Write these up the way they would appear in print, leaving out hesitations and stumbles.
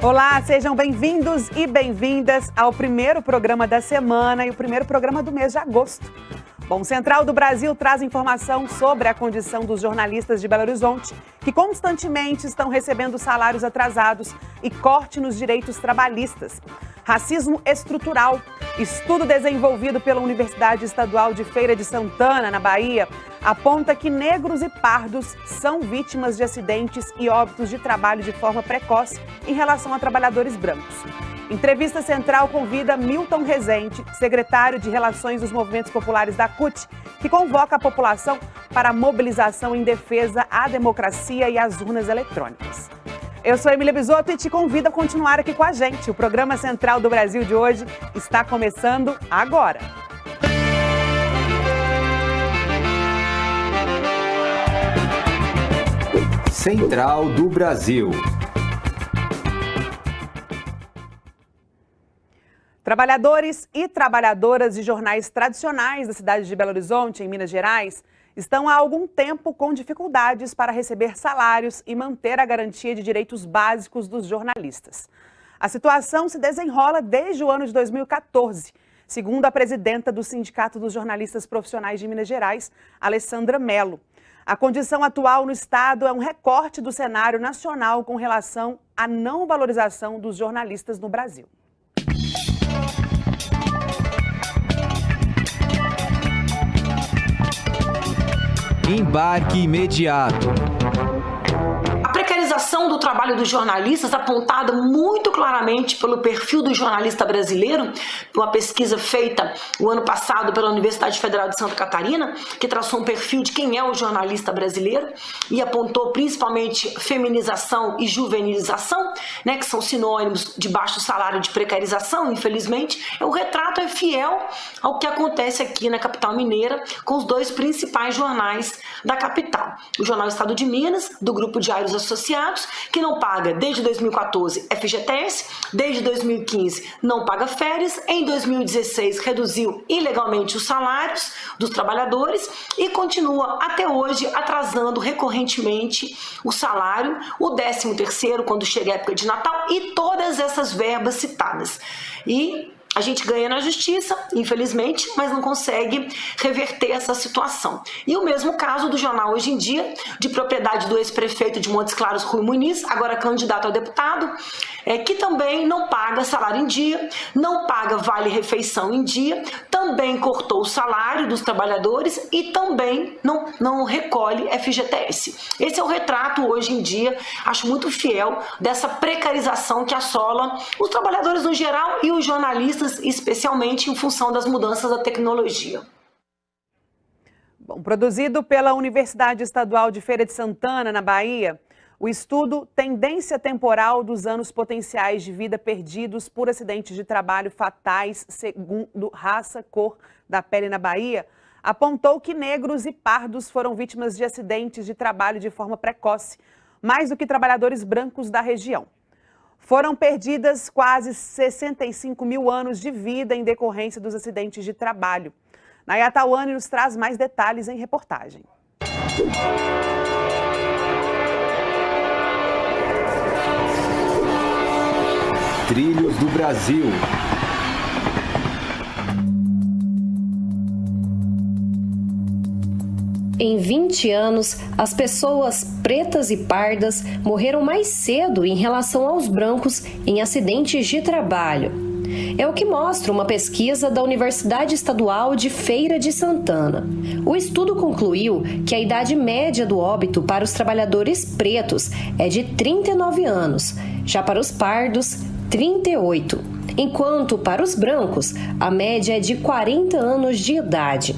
Olá, sejam bem-vindos e bem-vindas ao primeiro programa da semana e o primeiro programa do mês de agosto. Bom, Central do Brasil traz informação sobre a condição dos jornalistas de Belo Horizonte, que constantemente estão recebendo salários atrasados e corte nos direitos trabalhistas. Racismo estrutural. Estudo desenvolvido pela Universidade Estadual de Feira de Santana, na Bahia, aponta que negros e pardos são vítimas de acidentes e óbitos de trabalho de forma precoce em relação a trabalhadores brancos. Entrevista Central convida Milton Rezende, secretário de Relações dos Movimentos Populares da CUT, que convoca a população para a mobilização em defesa à democracia e às urnas eletrônicas. Eu sou Emília Bisotto e te convido a continuar aqui com a gente. O programa Central do Brasil de hoje está começando agora. Central do Brasil. Trabalhadores e trabalhadoras de jornais tradicionais da cidade de Belo Horizonte, em Minas Gerais, estão há algum tempo com dificuldades para receber salários e manter a garantia de direitos básicos dos jornalistas. A situação se desenrola desde o ano de 2014, segundo a presidenta do Sindicato dos Jornalistas Profissionais de Minas Gerais, Alessandra Mello. A condição atual no Estado é um recorte do cenário nacional com relação à não valorização dos jornalistas no Brasil. Embarque imediato. A precarização do trabalho dos jornalistas, apontada muito claramente pelo perfil do jornalista brasileiro, uma pesquisa feita o ano passado pela Universidade Federal de Santa Catarina, que traçou um perfil de quem é o jornalista brasileiro e apontou principalmente feminização e juvenilização, né, que são sinônimos de baixo salário, de precarização, infelizmente. O retrato é fiel ao que acontece aqui na capital mineira com os dois principais jornais da capital. O Jornal Estado de Minas, do Grupo Diários Associados, que não paga desde 2014 FGTS, desde 2015 não paga férias, em 2016 reduziu ilegalmente os salários dos trabalhadores e continua até hoje atrasando recorrentemente o salário, o 13º quando chega a época de Natal e todas essas verbas citadas. E a gente ganha na justiça, infelizmente, mas não consegue reverter essa situação. E o mesmo caso do jornal Hoje em Dia, de propriedade do ex-prefeito de Montes Claros, Rui Muniz, agora candidato a deputado, que também não paga salário em dia, não paga vale-refeição em dia, também cortou o salário dos trabalhadores e também não recolhe FGTS. Esse é o retrato hoje em dia, acho muito fiel, dessa precarização que assola os trabalhadores no geral e os jornalistas, especialmente em função das mudanças da tecnologia. Bom, produzido pela Universidade Estadual de Feira de Santana, na Bahia, o estudo Tendência Temporal dos Anos Potenciais de Vida Perdidos por Acidentes de Trabalho Fatais segundo raça, cor da pele na Bahia, apontou que negros e pardos foram vítimas de acidentes de trabalho de forma precoce, mais do que trabalhadores brancos da região. Foram perdidas quase 65 mil anos de vida em decorrência dos acidentes de trabalho. Nayata Wani nos traz mais detalhes em reportagem. Trilhos do Brasil. Em 20 anos, as pessoas pretas e pardas morreram mais cedo em relação aos brancos em acidentes de trabalho. É o que mostra uma pesquisa da Universidade Estadual de Feira de Santana. O estudo concluiu que a idade média do óbito para os trabalhadores pretos é de 39 anos, já para os pardos, 38, enquanto para os brancos a média é de 40 anos de idade.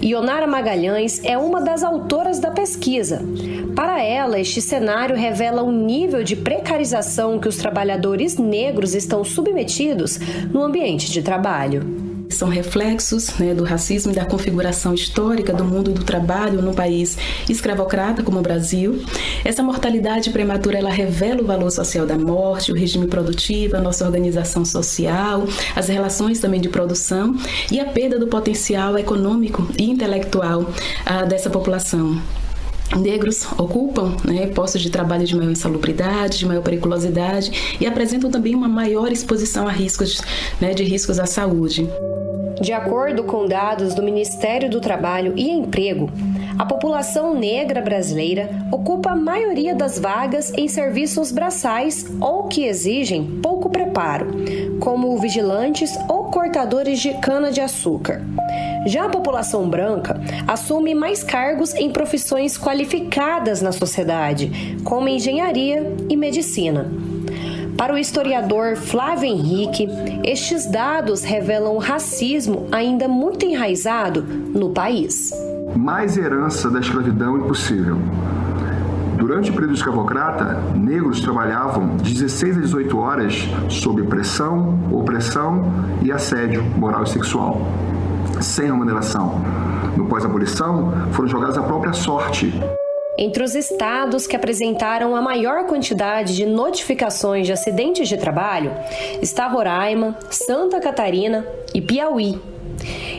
Ionara Magalhães é uma das autoras da pesquisa. Para ela, este cenário revela o nível de precarização que os trabalhadores negros estão submetidos no ambiente de trabalho. São reflexos do racismo e da configuração histórica do mundo do trabalho num país escravocrata como o Brasil. Essa mortalidade prematura, ela revela o valor social da morte, o regime produtivo, a nossa organização social, as relações também de produção e a perda do potencial econômico e intelectual dessa população. negros ocupam, né, postos de trabalho de maior insalubridade, de maior periculosidade e apresentam também uma maior exposição a riscos, né, de riscos à saúde. De acordo com dados do Ministério do Trabalho e Emprego, a população negra brasileira ocupa a maioria das vagas em serviços braçais ou que exigem pouco preparo, como vigilantes ou cortadores de cana-de-açúcar. Já a população branca assume mais cargos em profissões qualificadas na sociedade, como engenharia e medicina. Para o historiador Flávio Henrique, estes dados revelam um racismo ainda muito enraizado no país. Mais herança da escravidão impossível. Durante o período escravocrata, negros trabalhavam 16 a 18 horas sob pressão, opressão e assédio moral e sexual, sem remuneração. No pós-abolição, foram jogados à própria sorte. Entre os estados que apresentaram a maior quantidade de notificações de acidentes de trabalho está Roraima, Santa Catarina e Piauí.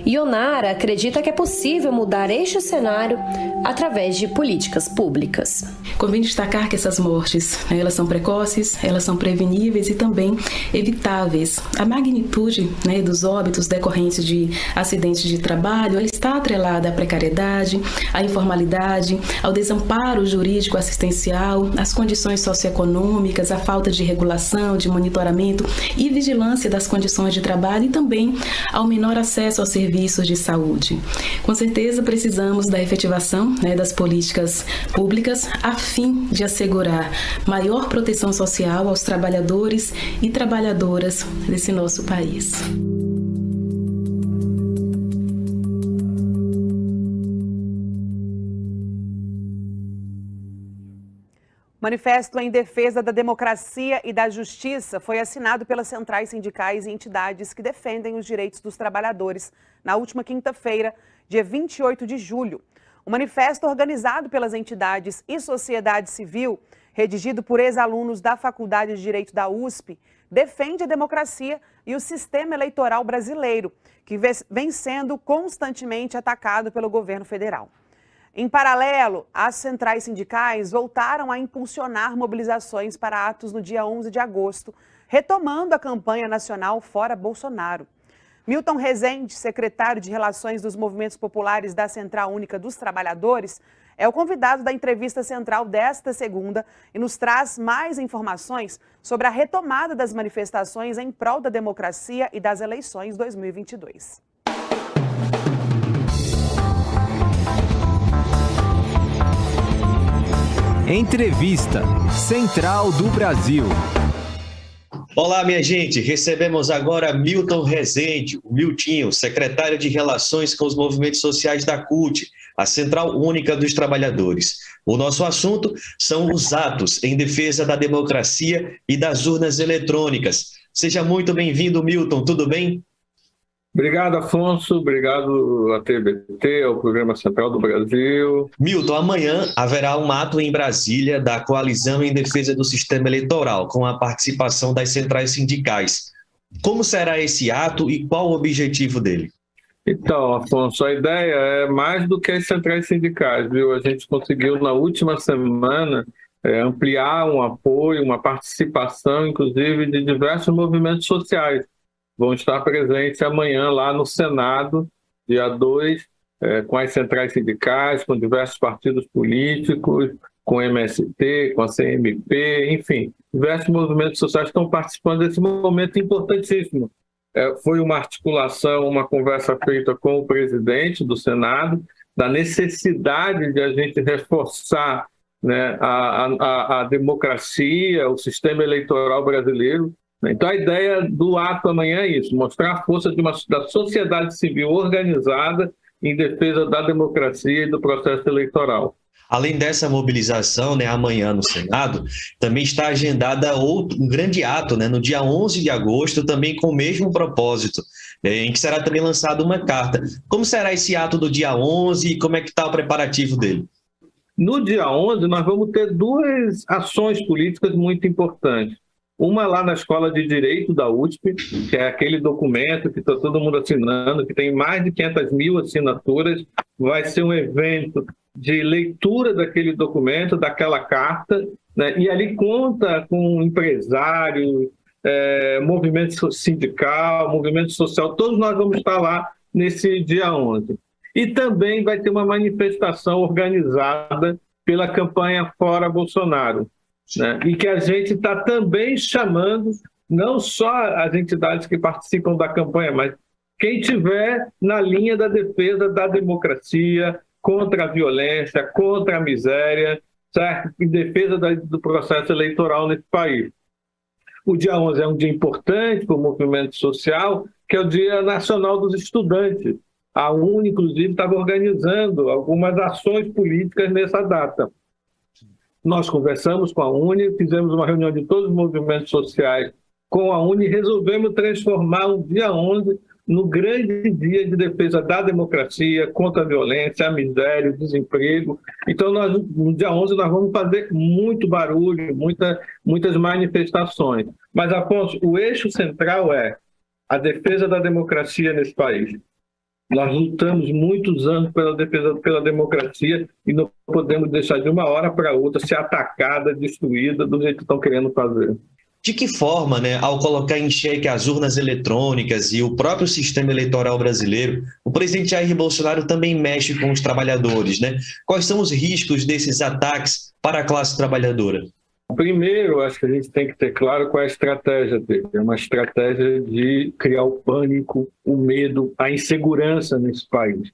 Ionara acredita que é possível mudar este cenário através de políticas públicas. Convém destacar que essas mortes, elas são precoces, elas são preveníveis e também evitáveis. A magnitude, né, dos óbitos decorrentes de acidentes de trabalho, ela está atrelada à precariedade, à informalidade, ao desamparo jurídico assistencial, às condições socioeconômicas, à falta de regulação, de monitoramento e vigilância das condições de trabalho e também ao menor acesso aos serviços de saúde. Com certeza precisamos da efetivação, né, das políticas públicas a fim de assegurar maior proteção social aos trabalhadores e trabalhadoras desse nosso país. O manifesto em defesa da democracia e da justiça foi assinado pelas centrais sindicais e entidades que defendem os direitos dos trabalhadores na última quinta-feira, dia 28 de julho. O manifesto, organizado pelas entidades e sociedade civil, redigido por ex-alunos da Faculdade de Direito da USP, defende a democracia e o sistema eleitoral brasileiro, que vem sendo constantemente atacado pelo governo federal. Em paralelo, as centrais sindicais voltaram a impulsionar mobilizações para atos no dia 11 de agosto, retomando a campanha nacional Fora Bolsonaro. Milton Rezende, secretário de Relações dos Movimentos Populares da Central Única dos Trabalhadores, é o convidado da entrevista central desta segunda e nos traz mais informações sobre a retomada das manifestações em prol da democracia e das eleições 2022. Entrevista Central do Brasil. Olá, minha gente. Recebemos agora Milton Rezende, o Miltinho, secretário de Relações com os Movimentos Sociais da CUT, a Central Única dos Trabalhadores. O nosso assunto são os atos em defesa da democracia e das urnas eletrônicas. Seja muito bem-vindo, Milton. Tudo bem? Obrigado, Afonso. Obrigado à TBT, ao Programa Central do Brasil. Milton, amanhã haverá um ato em Brasília da Coalizão em Defesa do Sistema Eleitoral, com a participação das centrais sindicais. Como será esse ato e qual o objetivo dele? Então, Afonso, a ideia é mais do que as centrais sindicais, viu? A gente conseguiu, na última semana, ampliar um apoio, uma participação, inclusive, de diversos movimentos sociais. Vão estar presentes amanhã lá no Senado, dia 2, com as centrais sindicais, com diversos partidos políticos, com o MST, com a CMP, enfim, diversos movimentos sociais estão participando desse momento importantíssimo. Foi uma articulação, uma conversa feita com o presidente do Senado, da necessidade de a gente reforçar, né, a democracia, o sistema eleitoral brasileiro. Então, a ideia do ato amanhã é isso, mostrar a força da sociedade civil organizada em defesa da democracia e do processo eleitoral. Além dessa mobilização, né, amanhã no Senado, também está agendada um grande ato, né, no dia 11 de agosto, também com o mesmo propósito, em que será também lançada uma carta. Como será esse ato do dia 11 e como é que está o preparativo dele? No dia 11, nós vamos ter duas ações políticas muito importantes. Uma lá na Escola de Direito da USP, que é aquele documento que está todo mundo assinando, que tem mais de 500 mil assinaturas. Vai ser um evento de leitura daquele documento, daquela carta, né? E ali conta com empresários, movimento sindical, movimento social, todos nós vamos estar lá nesse dia 11. E também vai ter uma manifestação organizada pela campanha Fora Bolsonaro, né? E que a gente está também chamando não só as entidades que participam da campanha, mas quem estiver na linha da defesa da democracia, contra a violência, contra a miséria, certo? Em defesa do processo eleitoral nesse país. O dia 11 é um dia importante para o movimento social, que é o Dia Nacional dos Estudantes. A UNE, inclusive, estava organizando algumas ações políticas nessa data. Nós conversamos com a UNE, fizemos uma reunião de todos os movimentos sociais com a UNE e resolvemos transformar o dia 11 no grande dia de defesa da democracia, contra a violência, a miséria, o desemprego. Então, no dia 11, nós vamos fazer muito barulho, muitas manifestações. Mas, Afonso, o eixo central é a defesa da democracia nesse país. Nós lutamos muitos anos pela defesa pela democracia e não podemos deixar de uma hora para outra ser atacada, destruída, do jeito que estão querendo fazer. De que forma, né, ao colocar em xeque as urnas eletrônicas e o próprio sistema eleitoral brasileiro, o presidente Jair Bolsonaro também mexe com os trabalhadores, né? Quais são os riscos desses ataques para a classe trabalhadora? Primeiro, acho que a gente tem que ter claro qual é a estratégia dele. É uma estratégia de criar o pânico, o medo, a insegurança nesse país.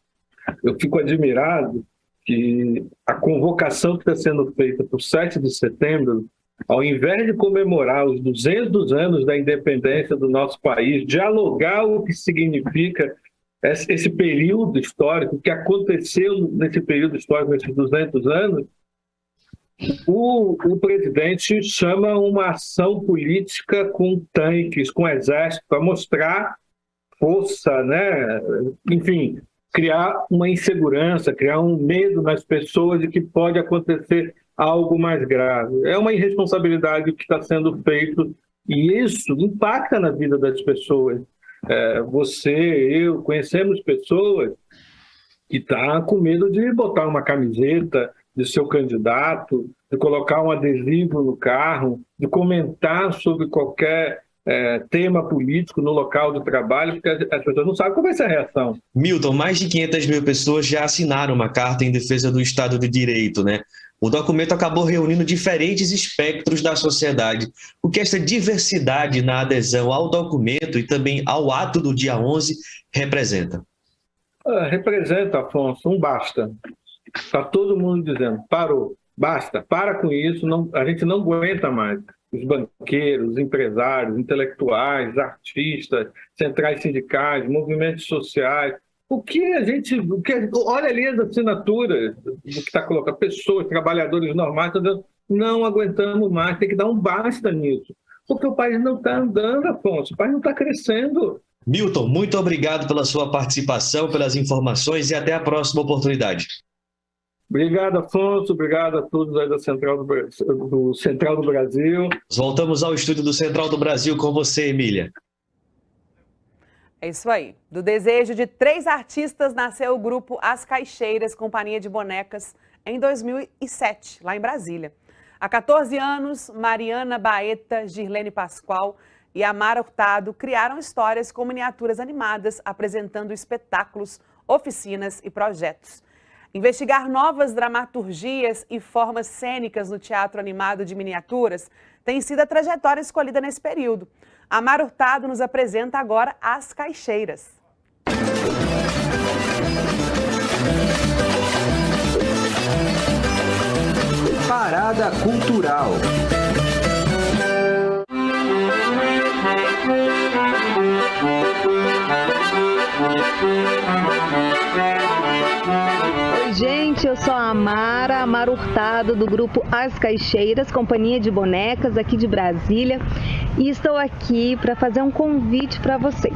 Eu fico admirado que a convocação que está sendo feita para o 7 de setembro, ao invés de comemorar os 200 anos da independência do nosso país, dialogar o que significa esse período histórico, o que aconteceu nesse período histórico, nesses 200 anos, o presidente chama uma ação política com tanques, com exército, para mostrar força, né? Enfim, criar uma insegurança, criar um medo nas pessoas de que pode acontecer algo mais grave. É uma irresponsabilidade que está sendo feito e isso impacta na vida das pessoas. Você, eu, conhecemos pessoas que estão com medo de botar uma camiseta de seu candidato, de colocar um adesivo no carro, de comentar sobre qualquer tema político no local de trabalho, porque as pessoas não sabem qual vai ser a reação. Milton, mais de 500 mil pessoas já assinaram uma carta em defesa do Estado de Direito, né? O documento acabou reunindo diferentes espectros da sociedade. O que essa diversidade na adesão ao documento e também ao ato do dia 11 representa? Representa, Afonso, um basta. Está todo mundo dizendo, parou, basta, para com isso, não, a gente não aguenta mais. Os banqueiros, empresários, intelectuais, artistas, centrais sindicais, movimentos sociais. Olha ali as assinaturas do que está colocando, pessoas, trabalhadores normais, estão dizendo, não aguentamos mais, tem que dar um basta nisso. Porque o país não está andando, Afonso, o país não está crescendo. Milton, muito obrigado pela sua participação, pelas informações e até a próxima oportunidade. Obrigado, Afonso. Obrigado a todos aí da Central do Brasil. Voltamos ao estúdio do Central do Brasil com você, Emília. É isso aí. Do desejo de 3 artistas nasceu o grupo As Caixeiras, Companhia de Bonecas, em 2007, lá em Brasília. Há 14 anos, Mariana Baeta, Girlene Pascoal e Amara Hurtado criaram histórias com miniaturas animadas, apresentando espetáculos, oficinas e projetos. Investigar novas dramaturgias e formas cênicas no teatro animado de miniaturas tem sido a trajetória escolhida nesse período. Amara Hurtado nos apresenta agora As Caixeiras. Parada Cultural. Oi, gente, eu sou a Amara Hurtado, do grupo As Caixeiras, Companhia de Bonecas, aqui de Brasília, e estou aqui para fazer um convite para vocês.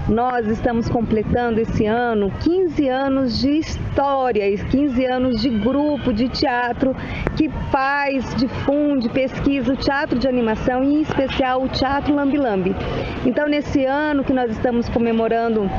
Nós estamos completando esse ano 15 anos de história, 15 anos de grupo de teatro que faz, difunde, pesquisa o teatro de animação e, em especial, o Teatro Lambi Lambi. Então, nesse ano que nós estamos comemorando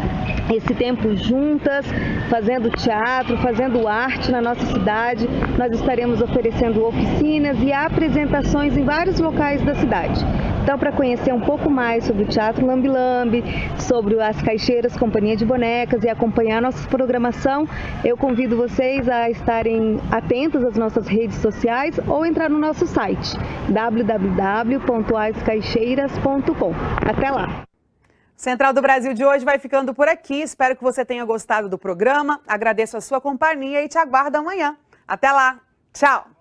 esse tempo juntas, fazendo teatro, fazendo arte na nossa cidade, nós estaremos oferecendo oficinas e apresentações em vários locais da cidade. Então, para conhecer um pouco mais sobre o Teatro Lambi Lambi, sobre as Caixeiras Companhia de Bonecas e acompanhar nossa programação, eu convido vocês a estarem atentos às nossas redes sociais ou entrar no nosso site www.ascaixeiras.com. Até lá! Central do Brasil de hoje vai ficando por aqui. Espero que você tenha gostado do programa. Agradeço a sua companhia e te aguardo amanhã. Até lá. Tchau.